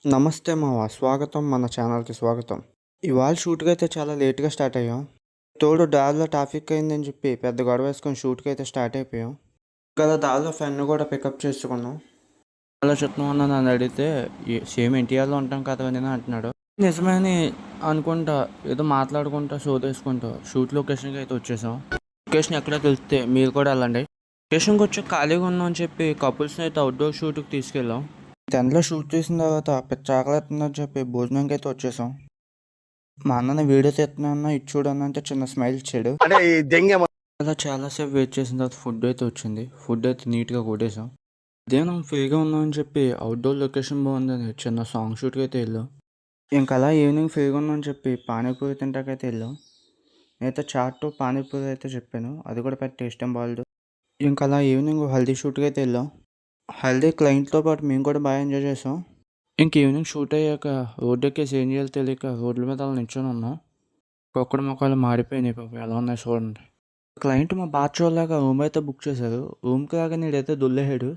నమస్తే మావ, స్వాగతం మన ఛానల్‌కి స్వాగతం. ఇవాళ షూట్‌కైతే చాలా లేట్‌గా స్టార్ట్ అయ్యాం. తోడు దారిలో ట్రాఫిక్ అయిందని చెప్పి పెద్ద గొడవ వేసుకొని షూట్‌కైతే స్టార్ట్ అయిపోయాం. ఇంకా దారిలో ఫ్రెండ్‌ని కూడా పికప్ చేసుకున్నాం. ఆలోచిస్తున్నాం అన్న నన్ను అడిగితే సేమ్ ఎన్టీఆర్‌లో ఉంటాం కదా నేను అంటున్నాడు. నిజమే అని అనుకుంటా ఏదో మాట్లాడుకుంటా సోదేసుకుంటా షూట్ లొకేషన్‌కి అయితే వచ్చేసాం. లొకేషన్ ఎక్కడో తెలిస్తే మీరు కూడా వెళ్ళండి. లొకేషన్‌కి వచ్చి ఖాళీగా ఉన్నాం అని చెప్పి కపుల్స్‌ని అయితే అవుట్‌డోర్ షూట్‌కి తీసుకెళ్ళాం. టెన్త్లో షూట్ చేసిన తర్వాత పిచ్చ ఆకలేస్తుందని చెప్పి భోజనంకి అయితే వచ్చేసాం. మా అన్నని వీడియో తీస్తున్నాను ఇది చూడన్న అంటే చిన్న స్మైల్ ఇచ్చాడు. అంటే ఈ దెంగ అలా చాలాసేపు వెయిట్ చేసిన తర్వాత ఫుడ్ అయితే వచ్చింది. ఫుడ్ అయితే నీట్గా కొట్టేసాం. అదేనా ఫ్రీగా ఉన్నామని చెప్పి అవుట్డోర్ లొకేషన్ బాగుందని చిన్న సాంగ్ షూట్కి అయితే వెళ్ళాం. ఇంకా అలా ఈవినింగ్ ఫ్రీగా ఉన్నామని చెప్పి పానీపూరి తింటాకైతే వెళ్ళాం. నేనైతే చాట్ పానీపూరి అయితే చెప్పాను, అది కూడా పెద్ద టేస్ట్ ఏం బాగాలేదు. ఇంకా అలా ఈవినింగ్ హల్దీ షూట్కి అయితే వెళ్ళాం. హల్దీ క్లయింట్తో పాటు మేము కూడా బాగా ఎంజాయ్ చేసాం. ఇంక ఈవినింగ్ షూట్ అయ్యాక రోడ్డెక్కేసి ఏం చేయాలో తెలియక రోడ్ల మీద అలా నిల్చొని ఉన్నాం. ఒక్కొక్కడి మొఖాలు మాడిపోయినాయి పాపం, ఎలా ఉన్నాయి చూడండి. క్లయింట్ మా బాగా చూడలేక రూమ్ అయితే బుక్ చేశారు. రూమ్కి రాగా నీడైతే దొల్లేహాడు.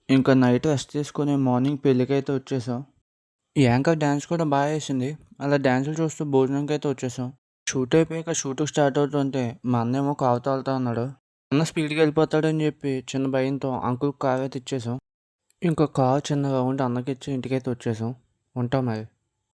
ఇంకా నైట్ రెస్ట్ తీసుకొని మార్నింగ్ పెళ్ళికైతే వచ్చేసాం. ఈ యాంకర్ డ్యాన్స్ కూడా బాగా వేసింది. అలా డ్యాన్సులు చూస్తూ భోజనంకి అయితే వచ్చేసాం. షూట్ అయిపోయాక షూట్ స్టార్ట్ అవుతుంటే మా అన్నేమో కారు తోలుతా ఉన్నాడు. అన్న స్పీడ్కి వెళ్ళిపోతాడని చెప్పి చిన్న భయంతో అంకుల్ కార్ అయితే ఇచ్చేసాం. ఇంకో కార్ చిన్న రౌండ్ అన్నకిచ్చి ఇంటికైతే వచ్చేసాం. ఉంటాం మరి.